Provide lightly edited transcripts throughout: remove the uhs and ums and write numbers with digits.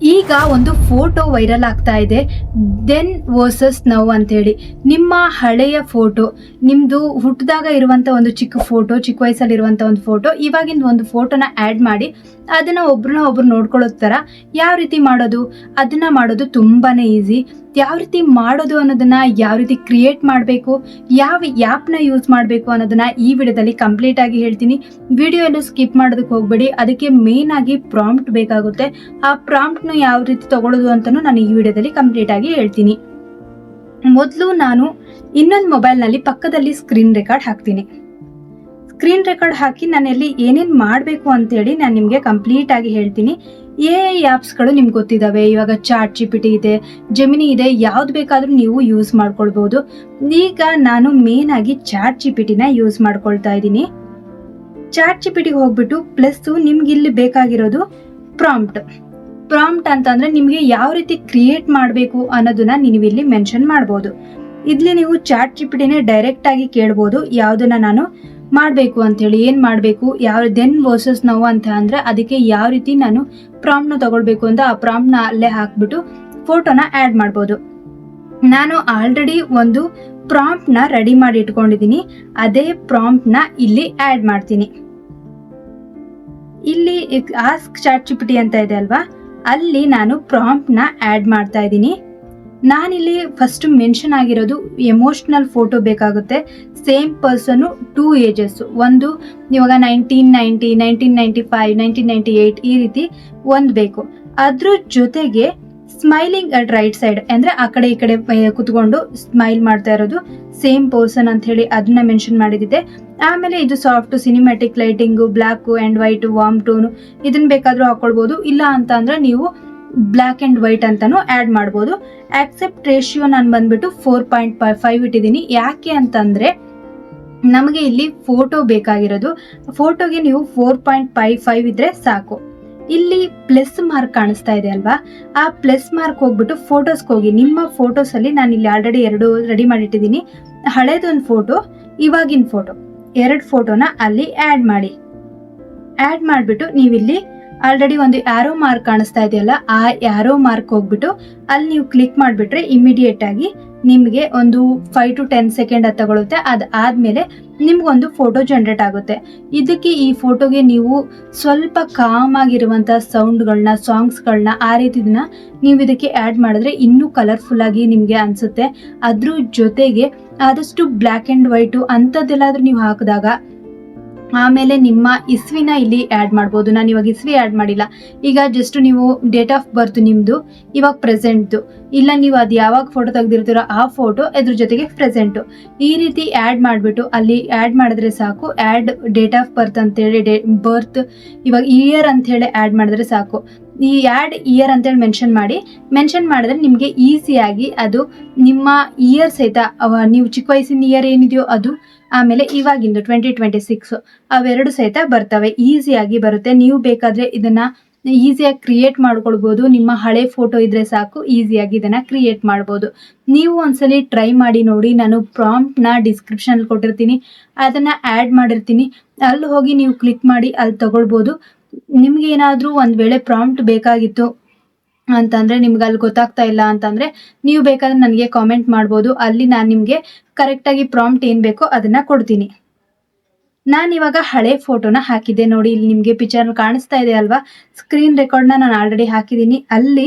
ಈಗ ಒಂದು photo viral ಆಗ್ತಾ ಇದೆ, ದೆನ್ ವರ್ಸಸ್ ನೌ ಅಂತೇಳಿ. ನಿಮ್ಮ ಹಳೆಯ ಫೋಟೋ, ನಿಮ್ಮದು ಹುಟ್ಟಿದಾಗ ಇರುವಂಥ ಒಂದು ಚಿಕ್ಕ ಫೋಟೋ, ಚಿಕ್ಕ ವಯಸ್ಸಲ್ಲಿರುವಂಥ ಒಂದು ಫೋಟೋ, ಇವಾಗಿಂದ ಒಂದು ಫೋಟೋನ ಆ್ಯಡ್ ಮಾಡಿ ಅದನ್ನು ಒಬ್ರು ನೋಡ್ಕೊಳ್ಳೋ ಥರ ಯಾವ ರೀತಿ ಮಾಡೋದು, ಅದನ್ನು ಮಾಡೋದು ತುಂಬಾ ಈಸಿ. ಯಾವ ರೀತಿ ಮಾಡೋದು ಅನ್ನೋದನ್ನು, ಯಾವ ರೀತಿ ಕ್ರಿಯೇಟ್ ಮಾಡಬೇಕು, ಯಾವ ಆ್ಯಪ್ನ ಯೂಸ್ ಮಾಡಬೇಕು ಅನ್ನೋದನ್ನು ಈ ವಿಡಿಯೋದಲ್ಲಿ ಕಂಪ್ಲೀಟ್ ಆಗಿ ಹೇಳ್ತೀನಿ. ವಿಡಿಯೋ ಎಲ್ಲೂ ಸ್ಕಿಪ್ ಮಾಡೋದಕ್ಕೆ ಹೋಗಬೇಡಿ. ಅದಕ್ಕೆ ಮೇನ್ ಆಗಿ ಪ್ರಾಂಪ್ಟ್ ಬೇಕಾಗುತ್ತೆ. ಆ ಪ್ರಾಂಪ್ಟ್ನ ಯಾವ ರೀತಿ ತಗೊಳ್ಳೋದು ಅಂತಲೂ ನಾನು ಈ ವಿಡಿಯೋದಲ್ಲಿ ಕಂಪ್ಲೀಟ್ ಆಗಿ ಹೇಳ್ತೀನಿ. ಮೊದಲು ನಾನು ಇನ್ನೊಂದು ಮೊಬೈಲ್ನಲ್ಲಿ ಪಕ್ಕದಲ್ಲಿ ಸ್ಕ್ರೀನ್ ರೆಕಾರ್ಡ್ ಹಾಕ್ತೀನಿ. ಸ್ಕ್ರೀನ್ ರೆಕಾರ್ಡ್ ಹಾಕಿ ನಾನೆಲ್ಲಿ ಏನೇನು ಮಾಡಬೇಕು ಅಂತೇಳಿ ನಾನು ನಿಮಗೆ ಕಂಪ್ಲೀಟ್ ಆಗಿ ಹೇಳ್ತೀನಿ. ಆ್ಯಪ್ಸ್ಗಳು ನಿಮ್ಗೆ ಗೊತ್ತಿದ್ದಾವೆ. ಇವಾಗ ಚಾಟ್ GPT ಇದೆ, ಜೆಮಿನಿ ಇದೆ, ಯಾವ್ದು ಬೇಕಾದರೂ ನೀವು ಯೂಸ್ ಮಾಡ್ಕೊಳ್ಬೋದು. ಈಗ ನಾನು ಮೇನ್ ಆಗಿ ಚಾಟ್ GPTನ ಯೂಸ್ ಮಾಡ್ಕೊಳ್ತಾ ಇದ್ದೀನಿ. ಚಾಟ್ GPTಗೆ ಹೋಗ್ಬಿಟ್ಟು ಪ್ಲಸ್ಸು ನಿಮ್ಗೆ ಇಲ್ಲಿ ಬೇಕಾಗಿರೋದು ಪ್ರಾಂಪ್ಟ್ ಅಂತಂದ್ರೆ ನಿಮಗೆ ಯಾವ ರೀತಿ ಕ್ರಿಯೇಟ್ ಮಾಡಬೇಕು ಅನ್ನೋದನ್ನ ನೀವು ಇಲ್ಲಿ ಮೆನ್ಷನ್ ಮಾಡ್ಬೋದು. ಇಲ್ಲಿ ನೀವು ಚಾಟ್ GPTನೇ ಡೈರೆಕ್ಟ್ ಆಗಿ ಕೇಳ್ಬೋದು ಯಾವುದನ್ನ ನಾನು ಮಾಡಬೇಕು ಅಂತೇಳಿ, ಏನು ಮಾಡಬೇಕು, ದೆನ್ ವರ್ಸಸ್ ನೌ ಅಂತ ಅಂದರೆ ಅದಕ್ಕೆ ಯಾವ ರೀತಿ ನಾನು ಪ್ರಾಂಪ್ಟ್ನ ತಗೊಳ್ಬೇಕು ಅಂತ ಆ ಪ್ರಾಂಪ್ಟ್ನ ಅಲ್ಲೇ ಹಾಕ್ಬಿಟ್ಟು ಫೋಟೋನ ಆ್ಯಡ್ ಮಾಡ್ಬೋದು. ನಾನು ಆಲ್ರೆಡಿ ಒಂದು ಪ್ರಾಂಪ್ಟ್ನ ರೆಡಿ ಮಾಡಿ ಇಟ್ಕೊಂಡಿದ್ದೀನಿ. ಅದೇ ಪ್ರಾಂಪ್ಟ್ನ ಇಲ್ಲಿ ಆ್ಯಡ್ ಮಾಡ್ತೀನಿ. ಇಲ್ಲಿ ಆಸ್ಕ್ ಚಾಟ್ GPT ಅಂತ ಇದೆ ಅಲ್ವಾ, ಅಲ್ಲಿ ನಾನು ಪ್ರಾಂಪ್ಟ್ನ ಆ್ಯಡ್ ಮಾಡ್ತಾ ಇದ್ದೀನಿ. ನಾನಿಲ್ಲಿ ಫಸ್ಟ್ ಮೆನ್ಷನ್ ಆಗಿರೋದು ಎಮೋಷ್ನಲ್ ಫೋಟೋ ಬೇಕಾಗುತ್ತೆ. ಸೇಮ್ ಪರ್ಸನು 2 ಏಜಸ್ಸು, ಒಂದು ಇವಾಗ 1990, 1995, 1998 ಈ ರೀತಿ ಒಂದು ಬೇಕು. ಅದ್ರ ಜೊತೆಗೆ ಸ್ಮೈಲಿಂಗ್ ಅಟ್ ರೈಟ್ ಸೈಡ್, ಅಂದರೆ ಆ ಕಡೆ ಈ ಕಡೆ ಕುತ್ಕೊಂಡು ಸ್ಮೈಲ್ ಮಾಡ್ತಾ ಇರೋದು ಸೇಮ್ ಪರ್ಸನ್ ಅಂತ ಹೇಳಿ ಅದನ್ನ ಮೆನ್ಷನ್ ಮಾಡಿದ್ದೆ. ಆಮೇಲೆ ಇದು soft cinematic lighting, black and white, warm tone, ಇದನ್ನ ಬೇಕಾದರೂ ಹಾಕೊಳ್ಬೋದು. ಇಲ್ಲ ಅಂತ ಅಂದರೆ ನೀವು ಬ್ಲ್ಯಾಕ್ ಆ್ಯಂಡ್ ವೈಟ್ ಅಂತಾನು ಆ್ಯಡ್ ಮಾಡ್ಬೋದು. ಆಕ್ಸೆಪ್ಟ್ ರೇಷಿಯೋ ನಾನು ಬಂದ್ಬಿಟ್ಟು 4.5 ಇಟ್ಟಿದ್ದೀನಿ. ಯಾಕೆ ಅಂತಂದರೆ ನಮಗೆ ಇಲ್ಲಿ ಫೋಟೋ ಬೇಕಾಗಿರೋದು. ಫೋಟೋಗೆ ನೀವು 4.55 ಇದ್ರೆ ಸಾಕು. ಇಲ್ಲಿ ಪ್ಲಸ್ ಮಾರ್ಕ್ ಕಾಣಿಸ್ತಾ ಇದೆ ಅಲ್ವಾ, ಆ ಪ್ಲಸ್ ಮಾರ್ಕ್ ಹೋಗ್ಬಿಟ್ಟು ಫೋಟೋಸ್ಗೆ ಹೋಗಿ. ನಿಮ್ಮ ಫೋಟೋಸಲ್ಲಿ ನಾನು ಇಲ್ಲಿ ಆಲ್ರೆಡಿ 2 ರೆಡಿ ಮಾಡಿಟ್ಟಿದ್ದೀನಿ. ಹಳೇದೊಂದು ಫೋಟೋ, ಇವಾಗಿನ ಫೋಟೋ, 2 ಫೋಟೋನ ಅಲ್ಲಿ ಆ್ಯಡ್ ಮಾಡಿಬಿಟ್ಟು ನೀವಿಲ್ಲಿ ಆಲ್ರೆಡಿ ಒಂದು ಆರೋ ಮಾರ್ಕ್ ಕಾಣಿಸ್ತಾ ಇದೆಯಲ್ಲ, ಆ ಆರೋ ಮಾರ್ಕ್ ಹೋಗ್ಬಿಟ್ಟು ಅಲ್ಲಿ ನೀವು ಕ್ಲಿಕ್ ಮಾಡಿಬಿಟ್ರೆ ಇಮಿಡಿಯೇಟ್ ಆಗಿ ನಿಮಗೆ ಒಂದು 5 to 10 ಸೆಕೆಂಡ್ ಅದು ತಗೊಳುತ್ತೆ. ಅದಾದಮೇಲೆ ನಿಮ್ಗೊಂದು ಫೋಟೋ ಜನರೇಟ್ ಆಗುತ್ತೆ. ಇದಕ್ಕೆ ಈ ಫೋಟೋಗೆ ನೀವು ಸ್ವಲ್ಪ ಕಾಮ್ ಆಗಿರುವಂಥ ಸೌಂಡ್ಗಳನ್ನ, ಸಾಂಗ್ಸ್ಗಳನ್ನ, ಆ ರೀತಿದನ್ನ ನೀವು ಇದಕ್ಕೆ ಆ್ಯಡ್ ಮಾಡಿದ್ರೆ ಇನ್ನೂ ಕಲರ್ಫುಲ್ ಆಗಿ ನಿಮಗೆ ಅನಿಸುತ್ತೆ. ಅದ್ರ ಜೊತೆಗೆ ಆದಷ್ಟು ಬ್ಲ್ಯಾಕ್ ಆ್ಯಂಡ್ ವೈಟು ಅಂಥದ್ದೆಲ್ಲಾದರೂ ನೀವು ಹಾಕಿದಾಗ ಆಮೇಲೆ ನಿಮ್ಮ ಇಸ್ವಿನ ಇಲ್ಲಿ ಆ್ಯಡ್ ಮಾಡ್ಬೋದು. ನಾನು ಇವಾಗ ಇಸ್ವಿ ಆ್ಯಡ್ ಮಾಡಿಲ್ಲ. ಈಗ ಜಸ್ಟ್ ನೀವು ಡೇಟ್ ಆಫ್ ಬರ್ತ್ ನಿಮ್ಮದು ಇವಾಗ ಪ್ರೆಸೆಂಟ್ದು, ಇಲ್ಲ ನೀವು ಅದು ಯಾವಾಗ ಫೋಟೋ ತೆಗೆದಿರ್ತೀರೋ ಆ ಫೋಟೋ ಇದ್ರ ಜೊತೆಗೆ ಪ್ರೆಸೆಂಟು, ಈ ರೀತಿ ಆ್ಯಡ್ ಮಾಡಿಬಿಟ್ಟು ಅಲ್ಲಿ ಆ್ಯಡ್ ಮಾಡಿದ್ರೆ ಸಾಕು. ಆ್ಯಡ್ ಡೇಟ್ ಆಫ್ ಬರ್ತ್ ಅಂತೇಳಿ ಬರ್ತ್ ಇವಾಗ ಇಯರ್ ಅಂಥೇಳಿ ಆ್ಯಡ್ ಮಾಡಿದ್ರೆ ಸಾಕು. ಈ ಆ್ಯಡ್ ಇಯರ್ ಅಂತೇಳಿ ಮೆನ್ಷನ್ ಮಾಡಿದ್ರೆ ನಿಮಗೆ ಈಸಿಯಾಗಿ ಅದು ನಿಮ್ಮ ಇಯರ್ ಸಹಿತ, ನೀವು ಚಿಕ್ಕ ವಯಸ್ಸಿನ ಇಯರ್ ಏನಿದೆಯೋ ಅದು, ಆಮೇಲೆ ಇವಾಗಿಂದು 2026 ಅವೆರಡು ಸಹಿತ ಬರ್ತವೆ. ಈಸಿಯಾಗಿ ಬರುತ್ತೆ. ನೀವು ಬೇಕಾದರೆ ಇದನ್ನು ಈಸಿಯಾಗಿ ಕ್ರಿಯೇಟ್ ಮಾಡ್ಕೊಳ್ಬೋದು. ನಿಮ್ಮ ಹಳೆ ಫೋಟೋ ಇದ್ರೆ ಸಾಕು, ಈಸಿಯಾಗಿ ಇದನ್ನು ಕ್ರಿಯೇಟ್ ಮಾಡ್ಬೋದು. ನೀವು ಒಂದ್ಸಲಿ ಟ್ರೈ ಮಾಡಿ ನೋಡಿ. ನಾನು ಪ್ರಾಂಪ್ಟ್ನ ಡಿಸ್ಕ್ರಿಪ್ಷನಲ್ಲಿ ಕೊಟ್ಟಿರ್ತೀನಿ, ಅದನ್ನು ಆ್ಯಡ್ ಮಾಡಿರ್ತೀನಿ. ಅಲ್ಲಿ ಹೋಗಿ ನೀವು ಕ್ಲಿಕ್ ಮಾಡಿ ಅಲ್ಲಿ ತಗೊಳ್ಬೋದು. ನಿಮ್ಗೇನಾದರೂ ಒಂದು ವೇಳೆ ಪ್ರಾಂಪ್ಟ್ ಬೇಕಾಗಿತ್ತು ಅಂತಂದರೆ, ನಿಮ್ಗೆ ಅಲ್ಲಿ ಗೊತ್ತಾಗ್ತಾ ಇಲ್ಲ ಅಂತಂದರೆ ನೀವು ಬೇಕಾದ್ರೆ ನನಗೆ ಕಾಮೆಂಟ್ ಮಾಡ್ಬೋದು. ಅಲ್ಲಿ ನಾನು ನಿಮಗೆ ಕರೆಕ್ಟಾಗಿ ಪ್ರಾಂಪ್ಟ್ ಏನು ಬೇಕೋ ಅದನ್ನು ಕೊಡ್ತೀನಿ. ನಾನಿವಾಗ ಹಳೆ ಫೋಟೋನ ಹಾಕಿದ್ದೆ ನೋಡಿ. ಇಲ್ಲಿ ನಿಮಗೆ ಪಿಕ್ಚರ್ ಕಾಣಿಸ್ತಾ ಇದೆ ಅಲ್ವಾ, ಸ್ಕ್ರೀನ್ ರೆಕಾರ್ಡ್ನ ನಾನು ಆಲ್ರೆಡಿ ಹಾಕಿದ್ದೀನಿ. ಅಲ್ಲಿ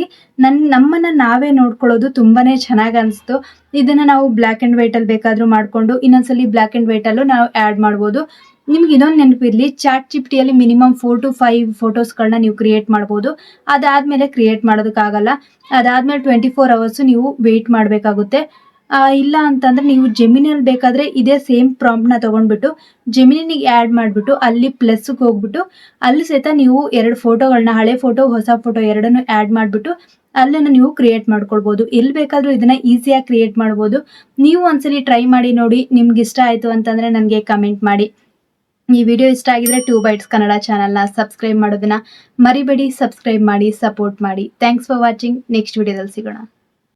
ನಮ್ಮನ್ನು ನಾವೇ ನೋಡ್ಕೊಳ್ಳೋದು ತುಂಬಾ ಚೆನ್ನಾಗಿ ಅನಿಸ್ತು. ಇದನ್ನು ನಾವು ಬ್ಲ್ಯಾಕ್ ಆ್ಯಂಡ್ ವೈಟಲ್ಲಿ ಬೇಕಾದರೂ ಮಾಡಿಕೊಂಡು ಇನ್ನೊಂದ್ಸಲಿ ಬ್ಲ್ಯಾಕ್ ಆ್ಯಂಡ್ ವೈಟಲ್ಲೂ ನಾವು ಆ್ಯಡ್ ಮಾಡ್ಬೋದು. ನಿಮ್ಗೆ ಇನ್ನೊಂದು ನೆನಪಿರಲಿ, ಚಾಟ್ GPTಯಲ್ಲಿ ಮಿನಿಮಮ್ 4 to 5 ಫೋಟೋಸ್ಗಳನ್ನ ನೀವು ಕ್ರಿಯೇಟ್ ಮಾಡ್ಬೋದು. ಅದಾದಮೇಲೆ ಕ್ರಿಯೇಟ್ ಮಾಡೋದಕ್ಕಾಗಲ್ಲ. ಅದಾದಮೇಲೆ 24 hours ನೀವು ವೆಯ್ಟ್ ಮಾಡಬೇಕಾಗುತ್ತೆ. ಇಲ್ಲ ಅಂತಂದರೆ ನೀವು ಜೆಮಿನಿಯಲ್ಲಿ ಬೇಕಾದರೆ ಇದೇ ಸೇಮ್ ಪ್ರಾಂಪ್ಟ್ನ ತೊಗೊಂಡ್ಬಿಟ್ಟು ಜೆಮಿನಿಗೆ ಆ್ಯಡ್ ಮಾಡಿಬಿಟ್ಟು ಅಲ್ಲಿ ಪ್ಲಸ್ಗೆ ಹೋಗ್ಬಿಟ್ಟು ಅಲ್ಲಿ ಸಹಿತ ನೀವು 2 ಫೋಟೋಗಳನ್ನ, ಹಳೆ ಫೋಟೋ ಹೊಸ ಫೋಟೋ ಎರಡನ್ನೂ ಆ್ಯಡ್ ಮಾಡಿಬಿಟ್ಟು ಅಲ್ಲನ್ನು ನೀವು ಕ್ರಿಯೇಟ್ ಮಾಡ್ಕೊಳ್ಬೋದು. ಎಲ್ಲಿ ಬೇಕಾದರೂ ಇದನ್ನು ಈಸಿಯಾಗಿ ಕ್ರಿಯೇಟ್ ಮಾಡ್ಬೋದು. ನೀವು ಒಂದ್ಸಲಿ ಟ್ರೈ ಮಾಡಿ ನೋಡಿ. ನಿಮ್ಗೆ ಇಷ್ಟ ಆಯಿತು ಅಂತಂದರೆ ನನಗೆ ಕಮೆಂಟ್ ಮಾಡಿ. ಈ ವಿಡಿಯೋ ಇಷ್ಟ ಆಗಿದ್ರೆ 2 Bytes ಕನ್ನಡ ಚಾನಲ್ನ ಸಬ್ಸ್ಕ್ರೈಬ್ ಮಾಡೋದನ್ನ ಮರಿಬೇಡಿ. ಸಬ್ಸ್ಕ್ರೈಬ್ ಮಾಡಿ, ಸಪೋರ್ಟ್ ಮಾಡಿ. Thanks for watching. ನೆಕ್ಸ್ಟ್ ವಿಡಿಯೋದಲ್ಲಿ ಸಿಗೋಣ.